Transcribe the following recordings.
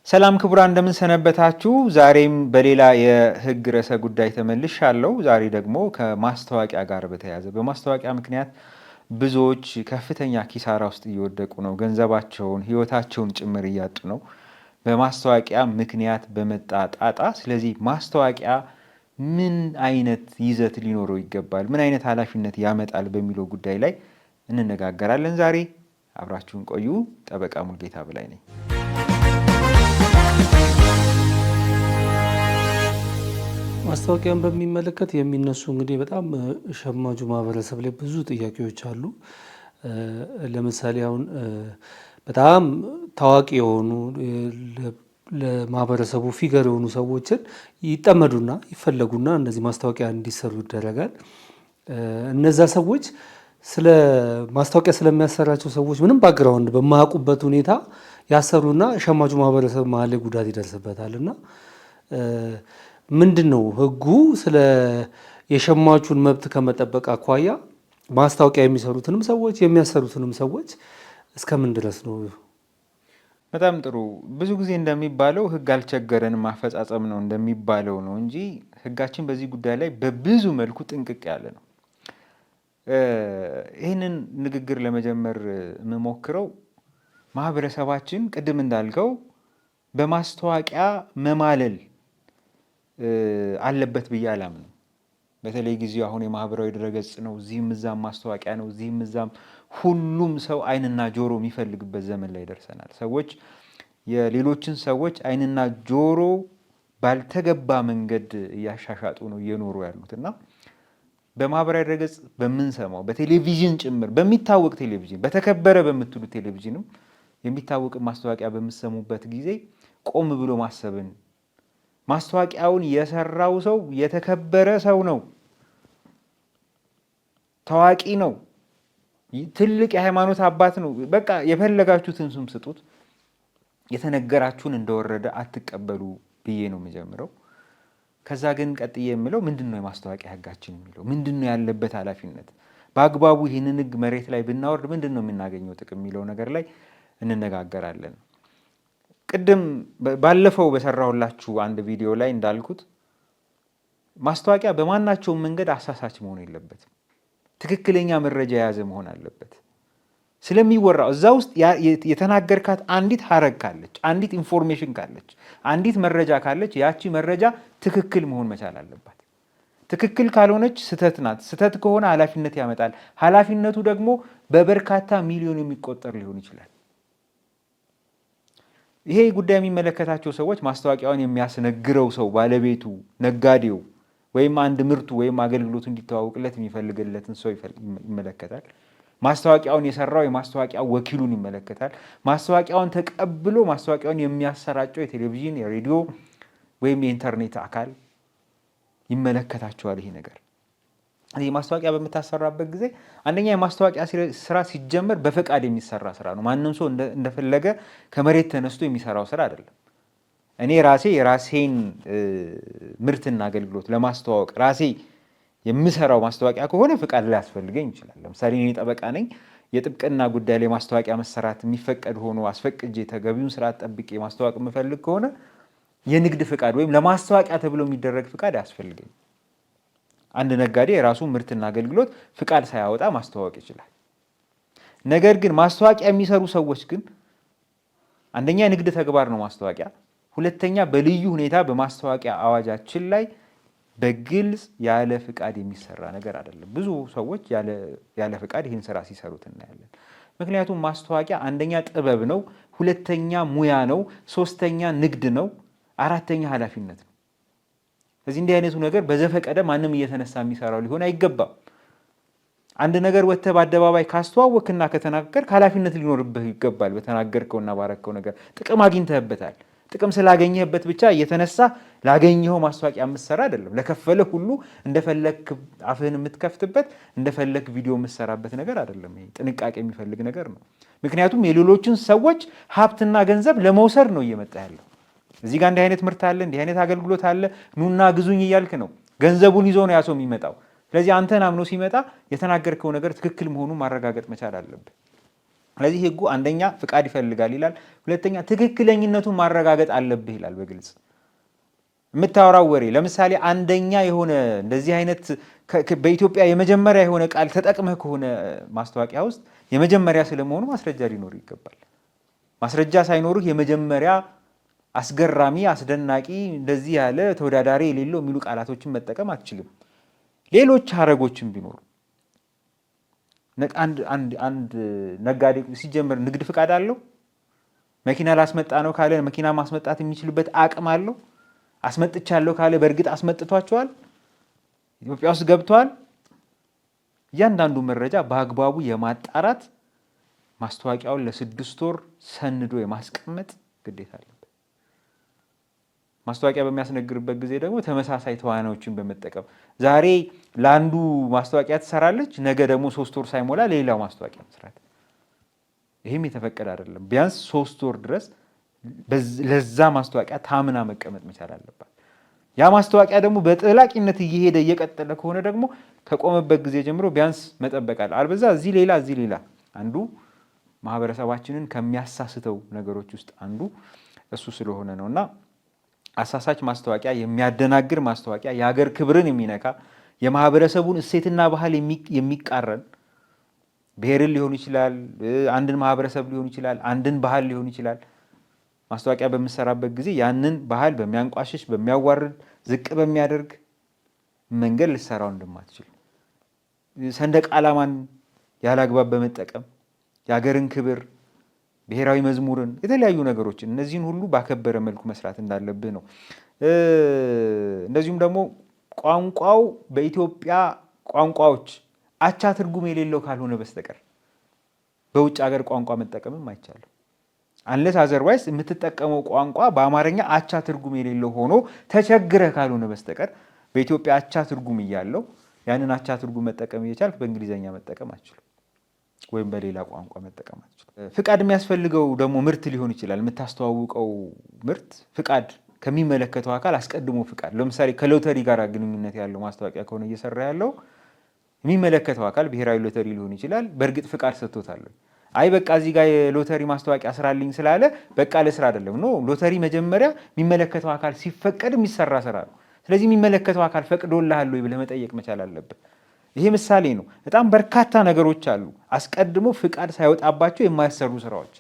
ሰላም ክቡራን እንደምን ሰነበታችሁ። ዛሬም በሌላ የህግ ርዕሰ ጉዳይ ተመልሻለሁ። ዛሬ ደግሞ ከማስታወቂያ ጋር በተያያዘ በማስታወቂያ ምክንያት ብዙዎች ከፍተኛ ኪሳራ ውስጥ እየወደቁ ነው። ገንዘባቸውን፣ ህይወታቸውን ጭምር እያጡ ነው በማስታወቂያ ምክንያት በመጣ ጣጣ። ስለዚህ ማስታወቂያ ምን አይነት ይዘት ሊኖረው ይገባል፣ ምን አይነት ኃላፊነት ያመጣል በሚለው ጉዳይ ላይ እንነጋገራለን። ዛሬ አብራችሁን ቆዩ። ጠበቃ ሙልጌታ በላይ ነኝ። ማስታወቂያን በሚመለከት የሚነሱ እንግዲህ በጣም ሸማቹ ማህበረሰብ ላይ ብዙ ጥያቄዎች አሉ። ለምሳሌ አሁን በጣም ታዋቂ የሆኑ ለማህበረሰቡ ፊገር የሆኑ ሰዎችን ይጠመዱና ይፈለጉና እነዚህ ማስታወቂያ እንዲሰሩ ይደረጋል። እነዛ ሰዎች ስለ ማስታወቂያ ስለሚያሰራቸው ሰዎች ምንም ባክግራውንድ በማያውቁበት ሁኔታ ያሰሩና ሸማቹ ማህበረሰብ መሀል ላይ ጉዳት ይደርስበታል እና ምንድነው ህጉ ስለ የሸማቹን መብት ከመጠበቅ አኳያ ማስታወቂያ የሚሰሩትንም ሰዎች የሚያሰሩትንም ሰዎች እስከምን ድረስ ነው? በጣም ጥሩ። ብዙ ጊዜ እንደሚባለው ህግ አልቸገረንም ማፈጻጸም ነው እንደሚባለው ነው እንጂ ህጋችን በዚህ ጉዳይ ላይ በብዙ መልኩ ጥንቅቅ ያለ ነው። ይህንን ንግግር ለመጀመር የምሞክረው ማህበረሰባችን ቅድም እንዳልከው በማስታወቂያ መማለል አለበት ብዬ አላምንም። በተለይ ጊዜው አሁን የማህበራዊ ድረገጽ ነው። እዚህም እዛም ማስታወቂያ ነው። እዚህም እዛም ሁሉም ሰው አይንና ጆሮ የሚፈልግበት ዘመን ላይ ደርሰናል። ሰዎች የሌሎችን ሰዎች አይንና ጆሮ ባልተገባ መንገድ እያሻሻጡ ነው እየኖሩ ያሉት እና በማህበራዊ ድረገጽ በምንሰማው በቴሌቪዥን ጭምር በሚታወቅ ቴሌቪዥን በተከበረ በምትሉት ቴሌቪዥንም የሚታወቅ ማስታወቂያ በምትሰሙበት ጊዜ ቆም ብሎ ማሰብን ማስታወቂያውን የሰራው ሰው የተከበረ ሰው ነው፣ ታዋቂ ነው፣ ትልቅ የሃይማኖት አባት ነው። በቃ የፈለጋችሁትን ስም ስጡት፣ የተነገራችሁን እንደወረደ አትቀበሉ ብዬ ነው የምጀምረው። ከዛ ግን ቀጥዬ የምለው ምንድን ነው የማስታወቂያ ህጋችን የሚለው ምንድን ነው ያለበት ኃላፊነት፣ በአግባቡ ይህንን ህግ መሬት ላይ ብናወርድ ምንድን ነው የምናገኘው ጥቅም የሚለው ነገር ላይ እንነጋገራለን። ቅድም ባለፈው በሰራሁላችሁ አንድ ቪዲዮ ላይ እንዳልኩት ማስታወቂያ በማናቸውም መንገድ አሳሳች መሆን የለበትም። ትክክለኛ መረጃ የያዘ መሆን አለበት። ስለሚወራው እዛ ውስጥ የተናገርካት አንዲት ሀረግ ካለች፣ አንዲት ኢንፎርሜሽን ካለች፣ አንዲት መረጃ ካለች ያቺ መረጃ ትክክል መሆን መቻል አለባት። ትክክል ካልሆነች ስህተት ናት። ስህተት ከሆነ ኃላፊነት ያመጣል። ኃላፊነቱ ደግሞ በበርካታ ሚሊዮን የሚቆጠር ሊሆን ይችላል። ይሄ ጉዳይ የሚመለከታቸው ሰዎች ማስታወቂያውን የሚያስነግረው ሰው ባለቤቱ፣ ነጋዴው ወይም አንድ ምርቱ ወይም አገልግሎቱ እንዲተዋወቅለት የሚፈልግለትን ሰው ይመለከታል። ማስታወቂያውን የሰራው የማስታወቂያ ወኪሉን ይመለከታል። ማስታወቂያውን ተቀብሎ ማስታወቂያውን የሚያሰራጨው የቴሌቪዥን፣ የሬዲዮ ወይም የኢንተርኔት አካል ይመለከታቸዋል። ይሄ ነገር ይህ ማስታወቂያ በምታሰራበት ጊዜ አንደኛ የማስታወቂያ ስራ ሲጀመር በፈቃድ የሚሰራ ስራ ነው። ማንም ሰው እንደፈለገ ከመሬት ተነስቶ የሚሰራው ስራ አይደለም። እኔ ራሴ የራሴን ምርትና አገልግሎት ለማስተዋወቅ ራሴ የምሰራው ማስታወቂያ ከሆነ ፈቃድ ሊያስፈልገኝ ይችላል። ለምሳሌ እኔ ጠበቃ ነኝ። የጥብቅና ጉዳይ ላይ ማስታወቂያ መሰራት የሚፈቀድ ሆኖ አስፈቅጄ ተገቢውን ስርዓት ጠብቄ ማስተዋወቅ የምፈልግ ከሆነ የንግድ ፈቃድ ወይም ለማስታወቂያ ተብሎ የሚደረግ ፈቃድ አያስፈልገኝ። አንድ ነጋዴ የራሱ ምርትና አገልግሎት ፍቃድ ሳያወጣ ማስተዋወቅ ይችላል። ነገር ግን ማስታወቂያ የሚሰሩ ሰዎች ግን አንደኛ ንግድ ተግባር ነው ማስታወቂያ፣ ሁለተኛ በልዩ ሁኔታ በማስታወቂያ አዋጃችን ላይ በግልጽ ያለ ፍቃድ የሚሰራ ነገር አይደለም። ብዙ ሰዎች ያለ ፍቃድ ይህን ስራ ሲሰሩት እናያለን። ምክንያቱም ማስታወቂያ አንደኛ ጥበብ ነው፣ ሁለተኛ ሙያ ነው፣ ሶስተኛ ንግድ ነው፣ አራተኛ ኃላፊነት ነው። ስለዚህ እንዲህ አይነቱ ነገር በዘፈቀደ ማንም እየተነሳ የሚሰራው ሊሆን አይገባም። አንድ ነገር ወጥተህ በአደባባይ ካስተዋወክና ከተናገርክ ኃላፊነት ሊኖርብህ ይገባል። በተናገርከውና ባረከው ነገር ጥቅም አግኝተህበታል። ጥቅም ስላገኘህበት ብቻ እየተነሳ ላገኘኸው ማስታወቂያ የምትሰራ አይደለም። ለከፈለህ ሁሉ እንደፈለክ አፍህን የምትከፍትበት እንደፈለክ ቪዲዮ የምትሰራበት ነገር አይደለም። ይሄ ጥንቃቄ የሚፈልግ ነገር ነው። ምክንያቱም የሌሎችን ሰዎች ሀብትና ገንዘብ ለመውሰድ ነው እየመጣ ያለው። እዚህ ጋር እንዲህ አይነት ምርት አለ፣ እንዲህ አይነት አገልግሎት አለ፣ ኑና ግዙኝ እያልክ ነው። ገንዘቡን ይዞ ነው ያ ሰው የሚመጣው። ስለዚህ አንተን አምኖ ሲመጣ የተናገርከው ነገር ትክክል መሆኑን ማረጋገጥ መቻል አለብህ። ስለዚህ ህጉ አንደኛ ፍቃድ ይፈልጋል ይላል፣ ሁለተኛ ትክክለኝነቱን ማረጋገጥ አለብህ ይላል በግልጽ የምታወራው ወሬ። ለምሳሌ አንደኛ የሆነ እንደዚህ አይነት በኢትዮጵያ የመጀመሪያ የሆነ ቃል ተጠቅመህ ከሆነ ማስታወቂያ ውስጥ የመጀመሪያ ስለመሆኑ ማስረጃ ሊኖር ይገባል። ማስረጃ ሳይኖርህ የመጀመሪያ አስገራሚ፣ አስደናቂ፣ እንደዚህ ያለ ተወዳዳሪ የሌለው የሚሉ ቃላቶችን መጠቀም አትችልም። ሌሎች ሀረጎችን ቢኖሩ አንድ ነጋዴ ሲጀምር ንግድ ፍቃድ አለው? መኪና ላስመጣ ነው ካለ መኪና ማስመጣት የሚችልበት አቅም አለው? አስመጥቻለሁ ካለ በእርግጥ አስመጥቷቸዋል? ኢትዮጵያ ውስጥ ገብተዋል? እያንዳንዱ መረጃ በአግባቡ የማጣራት ማስታወቂያውን ለ6 ወር ሰንዶ የማስቀመጥ ግዴታ አለበት። ማስታወቂያ በሚያስነግርበት ጊዜ ደግሞ ተመሳሳይ ተዋናዮችን በመጠቀም ዛሬ ለአንዱ ማስታወቂያ ትሰራለች፣ ነገ ደግሞ 3 ወር ሳይሞላ ለሌላው ማስታወቂያ መስራት፣ ይህም የተፈቀደ አይደለም። ቢያንስ 3 ወር ድረስ ለዛ ማስታወቂያ ታምና መቀመጥ መቻል አለባት። ያ ማስታወቂያ ደግሞ በጠላቂነት እየሄደ እየቀጠለ ከሆነ ደግሞ ከቆመበት ጊዜ ጀምሮ ቢያንስ መጠበቅ አለ። አልበዛ እዚህ ሌላ አንዱ ማህበረሰባችንን ከሚያሳስተው ነገሮች ውስጥ አንዱ እሱ ስለሆነ ነውና አሳሳች ማስታወቂያ፣ የሚያደናግር ማስታወቂያ፣ የሀገር ክብርን የሚነካ የማህበረሰቡን እሴትና ባህል የሚቃረን ብሔርን ሊሆን ይችላል፣ አንድን ማህበረሰብ ሊሆን ይችላል፣ አንድን ባህል ሊሆን ይችላል። ማስታወቂያ በምሰራበት ጊዜ ያንን ባህል በሚያንቋሽሽ፣ በሚያዋርድ፣ ዝቅ በሚያደርግ መንገድ ልሰራው እንደማትችል፣ ሰንደቅ ዓላማን ያላግባብ በመጠቀም የሀገርን ክብር፣ ብሔራዊ መዝሙርን፣ የተለያዩ ነገሮችን እነዚህን ሁሉ ባከበረ መልኩ መስራት እንዳለብህ ነው። እንደዚሁም ደግሞ ቋንቋው በኢትዮጵያ ቋንቋዎች አቻ ትርጉም የሌለው ካልሆነ በስተቀር በውጭ ሀገር ቋንቋ መጠቀምም አይቻልም። አንለስ አዘርዋይስ የምትጠቀመው ቋንቋ በአማርኛ አቻ ትርጉም የሌለው ሆኖ ተቸግረህ ካልሆነ በስተቀር በኢትዮጵያ አቻ ትርጉም እያለው ያንን አቻ ትርጉም መጠቀም እየቻልክ በእንግሊዝኛ መጠቀም አትችልም፣ ወይም በሌላ ቋንቋ መጠቀም አትችልም። ፍቃድ የሚያስፈልገው ደግሞ ምርት ሊሆን ይችላል። የምታስተዋውቀው ምርት ፍቃድ ከሚመለከተው አካል አስቀድሞ ፍቃድ፣ ለምሳሌ ከሎተሪ ጋር ግንኙነት ያለው ማስታወቂያ ከሆነ እየሰራ ያለው የሚመለከተው አካል ብሔራዊ ሎተሪ ሊሆን ይችላል። በእርግጥ ፍቃድ ሰጥቶታል። አይ በቃ እዚህ ጋር የሎተሪ ማስታወቂያ ስራልኝ ስላለ በቃ ለስራ አይደለም። ኖ ሎተሪ መጀመሪያ የሚመለከተው አካል ሲፈቀድ የሚሰራ ስራ ነው። ስለዚህ የሚመለከተው አካል ፈቅዶልሃል ወይ ብለህ መጠየቅ መቻል አለብህ። ይሄ ምሳሌ ነው። በጣም በርካታ ነገሮች አሉ አስቀድሞ ፍቃድ ሳይወጣባቸው የማይሰሩ ስራዎች።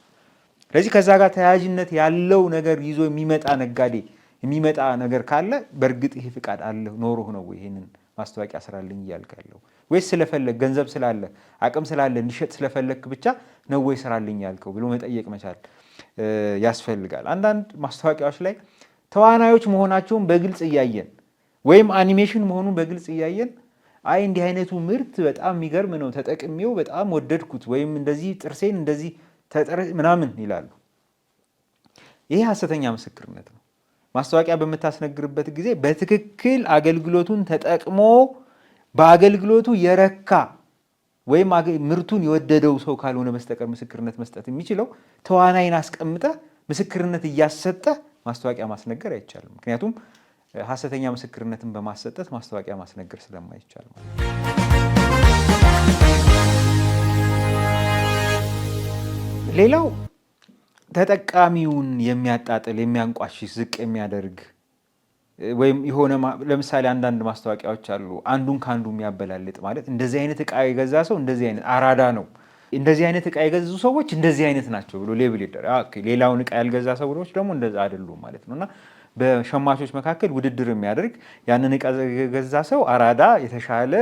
ስለዚህ ከዛ ጋር ተያያዥነት ያለው ነገር ይዞ የሚመጣ ነጋዴ የሚመጣ ነገር ካለ በእርግጥ ይሄ ፍቃድ አለ ኖሮህ ነው ይሄንን ማስታወቂያ ስራልኝ እያልክ ያለው ወይስ ስለፈለግ ገንዘብ ስላለ አቅም ስላለ እንዲሸጥ ስለፈለግክ ብቻ ነው ወይ ስራልኝ ያልከው ብሎ መጠየቅ መቻል ያስፈልጋል። አንዳንድ ማስታወቂያዎች ላይ ተዋናዮች መሆናቸውን በግልጽ እያየን ወይም አኒሜሽን መሆኑን በግልጽ እያየን አይ እንዲህ አይነቱ ምርት በጣም የሚገርም ነው ተጠቅሜው በጣም ወደድኩት ወይም እንደዚህ ጥርሴን እንደዚህ ምናምን ይላሉ። ይሄ ሐሰተኛ ምስክርነት ነው። ማስታወቂያ በምታስነግርበት ጊዜ በትክክል አገልግሎቱን ተጠቅሞ በአገልግሎቱ የረካ ወይም ምርቱን የወደደው ሰው ካልሆነ በስተቀር ምስክርነት መስጠት የሚችለው ተዋናይን አስቀምጠ ምስክርነት እያሰጠ ማስታወቂያ ማስነገር አይቻልም። ምክንያቱም ሐሰተኛ ምስክርነትን በማሰጠት ማስታወቂያ ማስነገር ስለማይቻል ማለት ነው። ሌላው ተጠቃሚውን የሚያጣጥል የሚያንቋሽሽ ዝቅ የሚያደርግ ወይም የሆነ ለምሳሌ አንዳንድ ማስታወቂያዎች አሉ አንዱን ከአንዱ የሚያበላልጥ ማለት እንደዚህ አይነት እቃ የገዛ ሰው እንደዚህ አይነት አራዳ ነው፣ እንደዚህ አይነት እቃ የገዙ ሰዎች እንደዚህ አይነት ናቸው ብሎ ሌብል ይደረግ። ሌላውን እቃ ያልገዛ ሰዎች ደግሞ እንደዛ አይደሉም ማለት ነውና በሸማቾች መካከል ውድድር የሚያደርግ ያንን እቃ የገዛ ሰው አራዳ፣ የተሻለ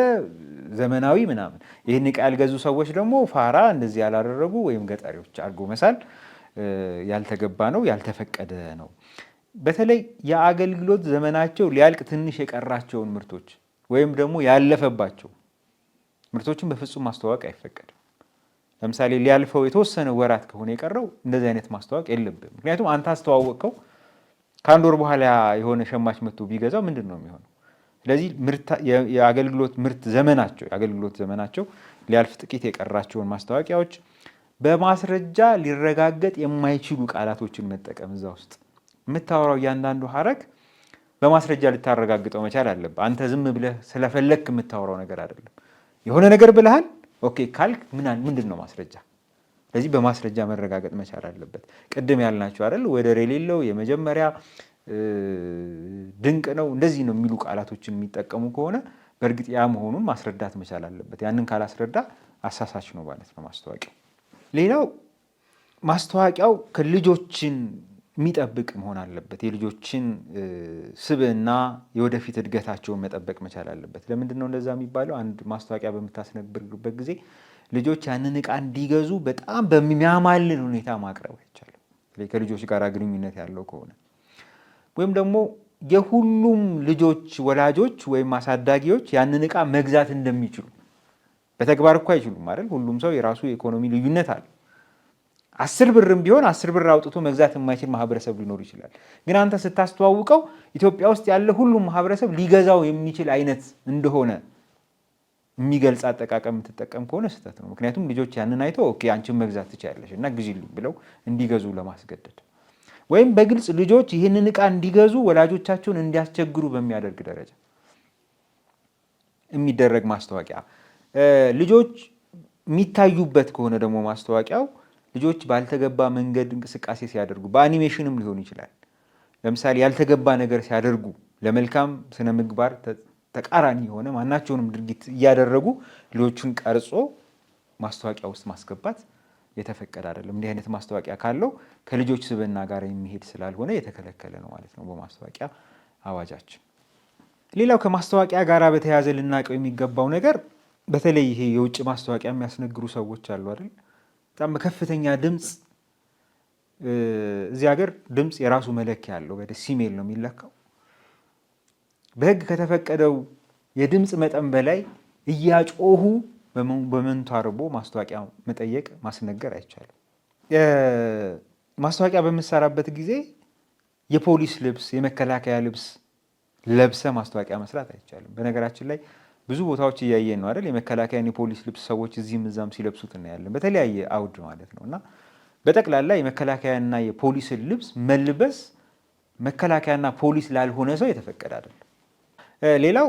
ዘመናዊ ምናምን፣ ይህን እቃ ያልገዙ ሰዎች ደግሞ ፋራ፣ እንደዚህ ያላደረጉ ወይም ገጠሪዎች አድርጎ መሳል ያልተገባ ነው፣ ያልተፈቀደ ነው። በተለይ የአገልግሎት ዘመናቸው ሊያልቅ ትንሽ የቀራቸውን ምርቶች ወይም ደግሞ ያለፈባቸው ምርቶችን በፍጹም ማስተዋወቅ አይፈቀድም። ለምሳሌ ሊያልፈው የተወሰነ ወራት ከሆነ የቀረው እንደዚህ አይነት ማስተዋወቅ የለብም። ምክንያቱም አንተ አስተዋወቅከው ከአንድ ወር በኋላ የሆነ ሸማች መጥቶ ቢገዛው ምንድን ነው የሚሆነው? ስለዚህ የአገልግሎት ዘመናቸው ሊያልፍ ጥቂት የቀራቸውን ማስታወቂያዎች በማስረጃ ሊረጋገጥ የማይችሉ ቃላቶችን መጠቀም፣ እዛ ውስጥ የምታወራው እያንዳንዱ ሀረግ በማስረጃ ልታረጋግጠው መቻል አለብህ። አንተ ዝም ብለህ ስለፈለግክ የምታወራው ነገር አይደለም። የሆነ ነገር ብለሃል ኦኬ ካልክ ምንድን ነው ማስረጃ? ስለዚህ በማስረጃ መረጋገጥ መቻል አለበት። ቅድም ያልናቸው አይደል ወደር የሌለው የመጀመሪያ ድንቅ ነው እንደዚህ ነው የሚሉ ቃላቶችን የሚጠቀሙ ከሆነ በእርግጥ ያ መሆኑን ማስረዳት መቻል አለበት። ያንን ካላስረዳ አሳሳች ነው ማለት ነው ማስታወቂያው። ሌላው ማስታወቂያው ከልጆችን የሚጠብቅ መሆን አለበት። የልጆችን ስብዕና የወደፊት እድገታቸውን መጠበቅ መቻል አለበት። ለምንድን ነው እንደዛ የሚባለው? አንድ ማስታወቂያ በምታስነብርበት ጊዜ ልጆች ያንን ዕቃ እንዲገዙ በጣም በሚያማልል ሁኔታ ማቅረብ አይቻልም። ከልጆች ጋር ግንኙነት ያለው ከሆነ ወይም ደግሞ የሁሉም ልጆች ወላጆች ወይም አሳዳጊዎች ያንን ዕቃ መግዛት እንደሚችሉ በተግባር እኮ አይችሉም አይደል? ሁሉም ሰው የራሱ የኢኮኖሚ ልዩነት አለ። 10 ብርም ቢሆን 10 ብር አውጥቶ መግዛት የማይችል ማህበረሰብ ሊኖር ይችላል። ግን አንተ ስታስተዋውቀው ኢትዮጵያ ውስጥ ያለ ሁሉም ማህበረሰብ ሊገዛው የሚችል አይነት እንደሆነ የሚገልጽ አጠቃቀም የምትጠቀም ከሆነ ስህተት ነው። ምክንያቱም ልጆች ያንን አይተው ኦኬ አንቺን መግዛት ትችያለሽ እና ግዢልኝ ብለው እንዲገዙ ለማስገደድ ወይም በግልጽ ልጆች ይህንን ዕቃ እንዲገዙ ወላጆቻቸውን እንዲያስቸግሩ በሚያደርግ ደረጃ የሚደረግ ማስታወቂያ ልጆች የሚታዩበት ከሆነ ደግሞ ማስታወቂያው ልጆች ባልተገባ መንገድ እንቅስቃሴ ሲያደርጉ በአኒሜሽንም ሊሆን ይችላል። ለምሳሌ ያልተገባ ነገር ሲያደርጉ ለመልካም ስነ ምግባር ተቃራኒ የሆነ ማናቸውንም ድርጊት እያደረጉ ልጆቹን ቀርጾ ማስታወቂያ ውስጥ ማስገባት የተፈቀደ አይደለም። እንዲህ አይነት ማስታወቂያ ካለው ከልጆች ስብዕና ጋር የሚሄድ ስላልሆነ የተከለከለ ነው ማለት ነው በማስታወቂያ አዋጃችን። ሌላው ከማስታወቂያ ጋር በተያያዘ ልናውቀው የሚገባው ነገር በተለይ ይሄ የውጭ ማስታወቂያ የሚያስነግሩ ሰዎች አሉ አይደል? በጣም በከፍተኛ ድምፅ እዚህ ሀገር ድምፅ የራሱ መለኪያ አለው። በዴሲሜል ነው የሚለካው። በሕግ ከተፈቀደው የድምፅ መጠን በላይ እያጮሁ በመንቷርቦ ማስታወቂያ መጠየቅ ማስነገር አይቻልም። ማስታወቂያ በምሰራበት ጊዜ የፖሊስ ልብስ፣ የመከላከያ ልብስ ለብሰ ማስታወቂያ መስራት አይቻልም። በነገራችን ላይ ብዙ ቦታዎች እያየን ነው አይደል? የመከላከያን የፖሊስ ልብስ ሰዎች እዚህም እዛም ሲለብሱት እናያለን፣ በተለያየ አውድ ማለት ነው። እና በጠቅላላ የመከላከያና የፖሊስን ልብስ መልበስ መከላከያና ፖሊስ ላልሆነ ሰው የተፈቀደ አይደለም። ሌላው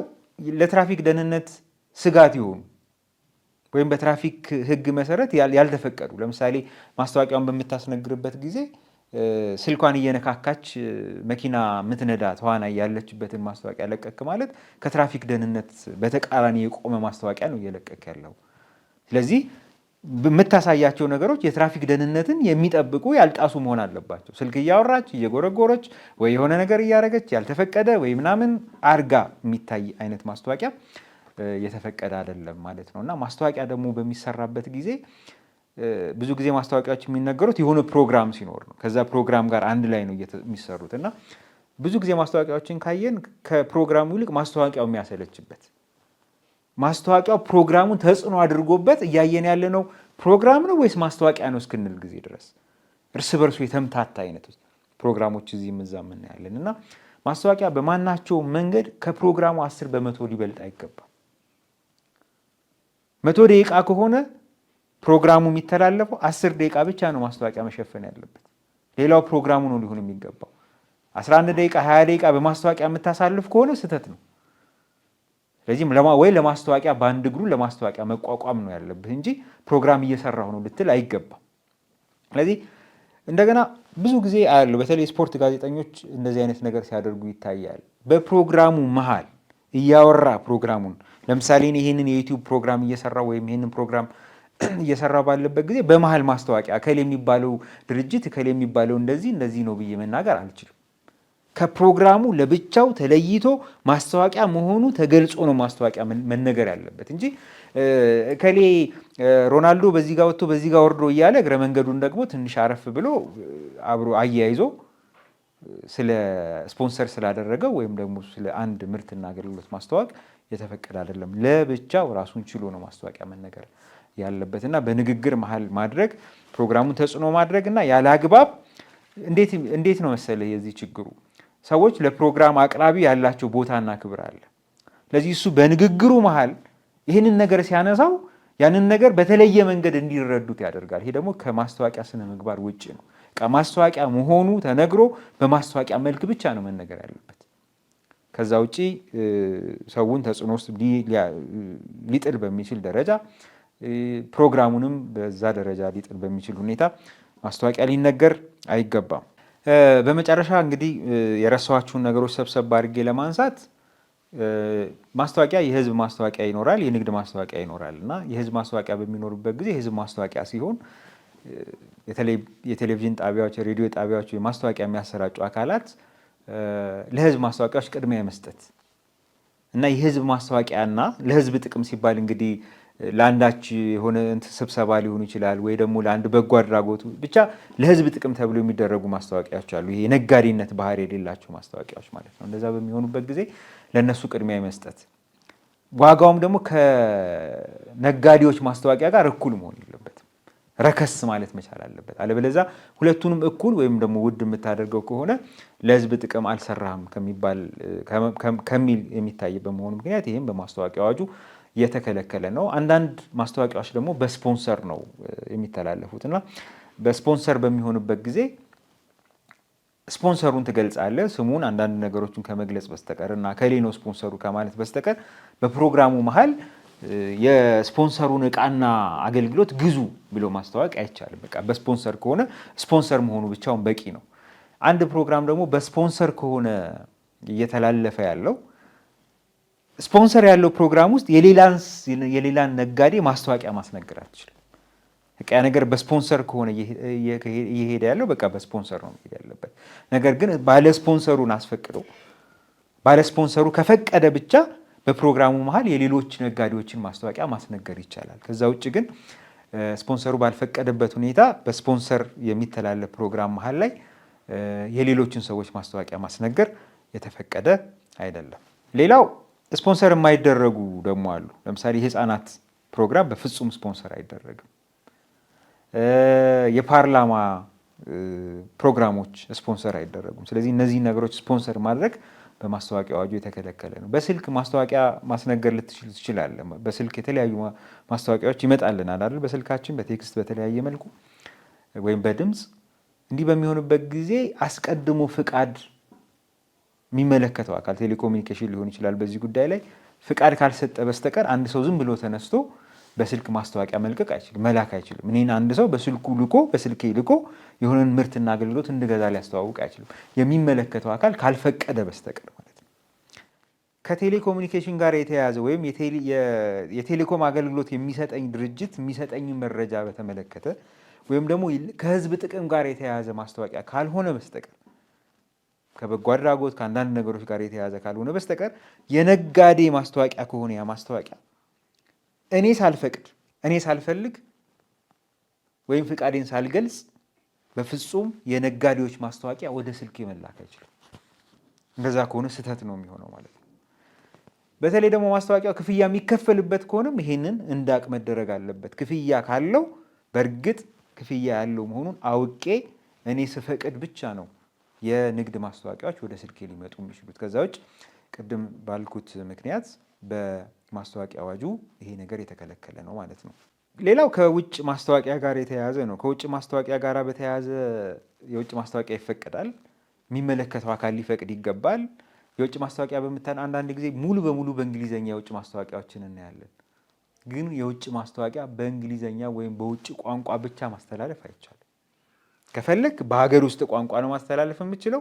ለትራፊክ ደህንነት ስጋት የሆኑ ወይም በትራፊክ ሕግ መሰረት ያልተፈቀዱ ለምሳሌ ማስታወቂያውን በምታስነግርበት ጊዜ ስልኳን እየነካካች መኪና ምትነዳ ተዋናይ ያለችበትን ማስታወቂያ ለቀቅ ማለት ከትራፊክ ደህንነት በተቃራኒ የቆመ ማስታወቂያ ነው እየለቀቅ ያለው። ስለዚህ የምታሳያቸው ነገሮች የትራፊክ ደህንነትን የሚጠብቁ ያልጣሱ መሆን አለባቸው። ስልክ እያወራች እየጎረጎረች ወይ የሆነ ነገር እያደረገች ያልተፈቀደ ወይ ምናምን አርጋ የሚታይ አይነት ማስታወቂያ የተፈቀደ አይደለም ማለት ነው። እና ማስታወቂያ ደግሞ በሚሰራበት ጊዜ ብዙ ጊዜ ማስታወቂያዎች የሚነገሩት የሆነ ፕሮግራም ሲኖር ነው። ከዛ ፕሮግራም ጋር አንድ ላይ ነው የሚሰሩት እና ብዙ ጊዜ ማስታወቂያዎችን ካየን ከፕሮግራሙ ይልቅ ማስታወቂያው የሚያሰለችበት ማስታወቂያው ፕሮግራሙን ተጽዕኖ አድርጎበት እያየን ያለ ነው ፕሮግራም ነው ወይስ ማስታወቂያ ነው እስክንል ጊዜ ድረስ እርስ በርሱ የተምታታ አይነት ፕሮግራሞች እዚህም እዛም እናያለን። እና ማስታወቂያ በማናቸው መንገድ ከፕሮግራሙ 10 በመቶ ሊበልጥ አይገባም። 100 ደቂቃ ከሆነ ፕሮግራሙ የሚተላለፈው 10 ደቂቃ ብቻ ነው ማስታወቂያ መሸፈን ያለበት። ሌላው ፕሮግራሙ ነው ሊሆን የሚገባው። 11 ደቂቃ 20 ደቂቃ በማስታወቂያ የምታሳልፍ ከሆነ ስህተት ነው። ስለዚህ ወይ ለማስታወቂያ በአንድ እግሩ ለማስታወቂያ መቋቋም ነው ያለብህ እንጂ ፕሮግራም እየሰራሁ ነው ልትል አይገባም። ስለዚህ እንደገና ብዙ ጊዜ አያለሁ፣ በተለይ ስፖርት ጋዜጠኞች እንደዚህ አይነት ነገር ሲያደርጉ ይታያል። በፕሮግራሙ መሃል እያወራ ፕሮግራሙን ለምሳሌ ይህንን የዩቲዩብ ፕሮግራም እየሰራ ወይም ይህንን ፕሮግራም እየሰራ ባለበት ጊዜ በመሃል ማስታወቂያ እከሌ የሚባለው ድርጅት እከሌ የሚባለው እንደዚህ ነው ብዬ መናገር አልችልም። ከፕሮግራሙ ለብቻው ተለይቶ ማስታወቂያ መሆኑ ተገልጾ ነው ማስታወቂያ መነገር ያለበት እንጂ እከሌ ሮናልዶ በዚህ ጋር ወጥቶ በዚህ ጋር ወርዶ እያለ እግረ መንገዱን ደግሞ ትንሽ አረፍ ብሎ አብሮ አያይዞ ስለ ስፖንሰር ስላደረገው ወይም ደግሞ ስለ አንድ ምርትና አገልግሎት ማስተዋወቅ የተፈቀደ አይደለም። ለብቻው ራሱን ችሎ ነው ማስታወቂያ መነገር ያለበትና በንግግር መሀል ማድረግ ፕሮግራሙን ተጽዕኖ ማድረግ እና ያለ አግባብ እንዴት ነው መሰለህ የዚህ ችግሩ ሰዎች ለፕሮግራም አቅራቢ ያላቸው ቦታና ክብር አለ። ስለዚህ እሱ በንግግሩ መሀል ይህንን ነገር ሲያነሳው ያንን ነገር በተለየ መንገድ እንዲረዱት ያደርጋል። ይሄ ደግሞ ከማስታወቂያ ስነ ምግባር ውጭ ነው። ማስታወቂያ መሆኑ ተነግሮ በማስታወቂያ መልክ ብቻ ነው መነገር ያለበት። ከዛ ውጪ ሰውን ተጽዕኖ ውስጥ ሊጥል በሚችል ደረጃ ፕሮግራሙንም በዛ ደረጃ ሊጥል በሚችል ሁኔታ ማስታወቂያ ሊነገር አይገባም። በመጨረሻ እንግዲህ የረሳኋችሁን ነገሮች ሰብሰብ አድርጌ ለማንሳት ማስታወቂያ የህዝብ ማስታወቂያ ይኖራል፣ የንግድ ማስታወቂያ ይኖራል እና የህዝብ ማስታወቂያ በሚኖርበት ጊዜ የህዝብ ማስታወቂያ ሲሆን የቴሌቪዥን ጣቢያዎች፣ የሬዲዮ ጣቢያዎች ማስታወቂያ የሚያሰራጩ አካላት ለህዝብ ማስታወቂያዎች ቅድሚያ መስጠት እና የህዝብ ማስታወቂያና ለህዝብ ጥቅም ሲባል እንግዲህ ለአንዳች የሆነ ስብሰባ ሊሆን ይችላል ወይ ደግሞ ለአንድ በጎ አድራጎት ብቻ ለህዝብ ጥቅም ተብሎ የሚደረጉ ማስታወቂያዎች አሉ። ይሄ የነጋዴነት ባህሪ የሌላቸው ማስታወቂያዎች ማለት ነው። እንደዛ በሚሆኑበት ጊዜ ለእነሱ ቅድሚያ መስጠት፣ ዋጋውም ደግሞ ከነጋዴዎች ማስታወቂያ ጋር እኩል መሆን የለበትም። ረከስ ማለት መቻል አለበት። አለበለዚያ ሁለቱንም እኩል ወይም ደግሞ ውድ የምታደርገው ከሆነ ለህዝብ ጥቅም አልሰራህም ከሚል የሚታይ በመሆኑ ምክንያት ይህም በማስታወቂያ አዋጁ የተከለከለ ነው። አንዳንድ ማስታወቂያዎች ደግሞ በስፖንሰር ነው የሚተላለፉት እና በስፖንሰር በሚሆንበት ጊዜ ስፖንሰሩን ትገልጻለህ፣ ስሙን አንዳንድ ነገሮችን ከመግለጽ በስተቀር እና ከሌ ነው ስፖንሰሩ ከማለት በስተቀር በፕሮግራሙ መሀል የስፖንሰሩን እቃና አገልግሎት ግዙ ብሎ ማስተዋወቅ አይቻልም። በቃ በስፖንሰር ከሆነ ስፖንሰር መሆኑ ብቻውን በቂ ነው። አንድ ፕሮግራም ደግሞ በስፖንሰር ከሆነ እየተላለፈ ያለው ስፖንሰር ያለው ፕሮግራም ውስጥ የሌላን ነጋዴ ማስታወቂያ ማስነገር አትችልም። በቃ ያ ነገር በስፖንሰር ከሆነ እየሄደ ያለው በቃ በስፖንሰር ነው መሄድ ያለበት። ነገር ግን ባለ ስፖንሰሩን አስፈቅዶ ባለ ስፖንሰሩ ከፈቀደ ብቻ በፕሮግራሙ መሀል የሌሎች ነጋዴዎችን ማስታወቂያ ማስነገር ይቻላል። ከዛ ውጭ ግን ስፖንሰሩ ባልፈቀደበት ሁኔታ በስፖንሰር የሚተላለፍ ፕሮግራም መሀል ላይ የሌሎችን ሰዎች ማስታወቂያ ማስነገር የተፈቀደ አይደለም። ሌላው ስፖንሰር የማይደረጉ ደግሞ አሉ። ለምሳሌ የህፃናት ፕሮግራም በፍጹም ስፖንሰር አይደረግም። የፓርላማ ፕሮግራሞች ስፖንሰር አይደረጉም። ስለዚህ እነዚህ ነገሮች ስፖንሰር ማድረግ በማስታወቂያ አዋጁ የተከለከለ ነው። በስልክ ማስታወቂያ ማስነገር ልትችል ትችላለህ። በስልክ የተለያዩ ማስታወቂያዎች ይመጣልናል አይደል? በስልካችን በቴክስት በተለያየ መልኩ ወይም በድምፅ። እንዲህ በሚሆንበት ጊዜ አስቀድሞ ፍቃድ የሚመለከተው አካል ቴሌኮሙኒኬሽን ሊሆን ይችላል። በዚህ ጉዳይ ላይ ፍቃድ ካልሰጠ በስተቀር አንድ ሰው ዝም ብሎ ተነስቶ በስልክ ማስታወቂያ መልቀቅ አይችልም፣ መላክ አይችልም። እኔን አንድ ሰው በስልኬ ልኮ የሆነን ምርትና አገልግሎት እንድገዛ ሊያስተዋውቅ አይችልም፣ የሚመለከተው አካል ካልፈቀደ በስተቀር ማለት ነው። ከቴሌኮሙኒኬሽን ጋር የተያያዘ ወይም የቴሌኮም አገልግሎት የሚሰጠኝ ድርጅት የሚሰጠኝ መረጃ በተመለከተ ወይም ደግሞ ከህዝብ ጥቅም ጋር የተያያዘ ማስታወቂያ ካልሆነ በስተቀር ከበጎ አድራጎት ከአንዳንድ ነገሮች ጋር የተያያዘ ካልሆነ በስተቀር የነጋዴ ማስታወቂያ ከሆነ ያ ማስታወቂያ እኔ ሳልፈቅድ እኔ ሳልፈልግ ወይም ፍቃዴን ሳልገልጽ በፍጹም የነጋዴዎች ማስታወቂያ ወደ ስልክ መላክ አይችልም። እንደዛ ከሆነ ስህተት ነው የሚሆነው ማለት ነው። በተለይ ደግሞ ማስታወቂያው ክፍያ የሚከፈልበት ከሆነም ይሄንን እንዳቅ መደረግ አለበት። ክፍያ ካለው በእርግጥ ክፍያ ያለው መሆኑን አውቄ እኔ ስፈቅድ ብቻ ነው የንግድ ማስታወቂያዎች ወደ ስልኬ ሊመጡ የሚችሉት። ከዛ ውጭ ቅድም ባልኩት ምክንያት በማስታወቂያ አዋጁ ይሄ ነገር የተከለከለ ነው ማለት ነው። ሌላው ከውጭ ማስታወቂያ ጋር የተያያዘ ነው። ከውጭ ማስታወቂያ ጋር በተያያዘ የውጭ ማስታወቂያ ይፈቀዳል፣ የሚመለከተው አካል ሊፈቅድ ይገባል። የውጭ ማስታወቂያ አንዳንድ ጊዜ ሙሉ በሙሉ በእንግሊዘኛ የውጭ ማስታወቂያዎችን እናያለን። ግን የውጭ ማስታወቂያ በእንግሊዘኛ ወይም በውጭ ቋንቋ ብቻ ማስተላለፍ አይቻልም። ከፈለክ በሀገር ውስጥ ቋንቋ ነው ማስተላለፍ የምችለው።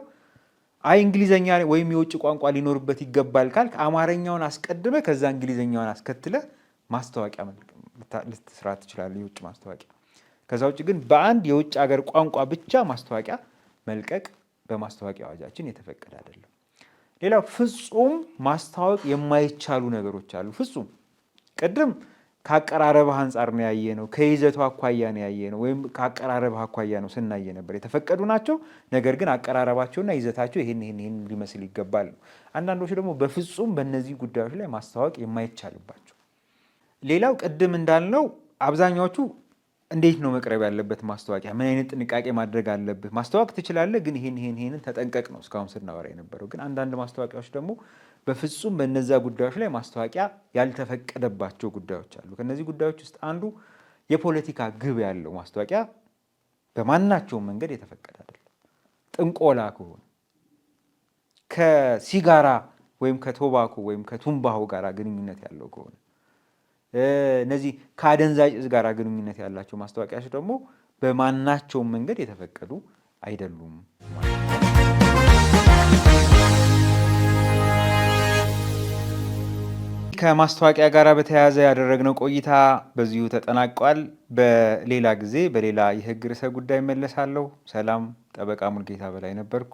አይ እንግሊዘኛ ወይም የውጭ ቋንቋ ሊኖርበት ይገባል ካልክ አማርኛውን አስቀድመ ከዛ እንግሊዘኛውን አስከትለ ማስታወቂያ ልትስራ ትችላለህ፣ የውጭ ማስታወቂያ። ከዛ ውጭ ግን በአንድ የውጭ ሀገር ቋንቋ ብቻ ማስታወቂያ መልቀቅ በማስታወቂያ አዋጃችን የተፈቀደ አይደለም። ሌላው ፍጹም ማስታወቅ የማይቻሉ ነገሮች አሉ። ፍጹም ቅድም ከአቀራረብህ አንጻር ነው ያየነው፣ ከይዘቱ አኳያ ነው ያየነው፣ ወይም ከአቀራረብህ አኳያ ነው ስናየ ነበር። የተፈቀዱ ናቸው፣ ነገር ግን አቀራረባቸውና ይዘታቸው ይሄን ሊመስል ይገባል ነው። አንዳንዶቹ ደግሞ በፍጹም በእነዚህ ጉዳዮች ላይ ማስታወቅ የማይቻልባቸው። ሌላው ቅድም እንዳልነው አብዛኛዎቹ እንዴት ነው መቅረብ ያለበት ማስታወቂያ፣ ምን አይነት ጥንቃቄ ማድረግ አለብህ፣ ማስታወቅ ትችላለህ፣ ግን ይሄንን ተጠንቀቅ ነው እስካሁን ስናወራ የነበረው። ግን አንዳንድ ማስታወቂያዎች ደግሞ በፍጹም በእነዛ ጉዳዮች ላይ ማስታወቂያ ያልተፈቀደባቸው ጉዳዮች አሉ። ከነዚህ ጉዳዮች ውስጥ አንዱ የፖለቲካ ግብ ያለው ማስታወቂያ በማናቸውም መንገድ የተፈቀደ አይደለም። ጥንቆላ ከሆነ ከሲጋራ ወይም ከቶባኮ ወይም ከቱምባሆ ጋር ግንኙነት ያለው ከሆነ እነዚህ ከአደንዛዥ እጽ ጋር ግንኙነት ያላቸው ማስታወቂያዎች ደግሞ በማናቸውም መንገድ የተፈቀዱ አይደሉም። ከማስታወቂያ ጋር በተያያዘ ያደረግነው ቆይታ በዚሁ ተጠናቋል። በሌላ ጊዜ በሌላ የህግ ርዕሰ ጉዳይ መለሳለሁ። ሰላም። ጠበቃ ሙልጌታ በላይ ነበርኩ።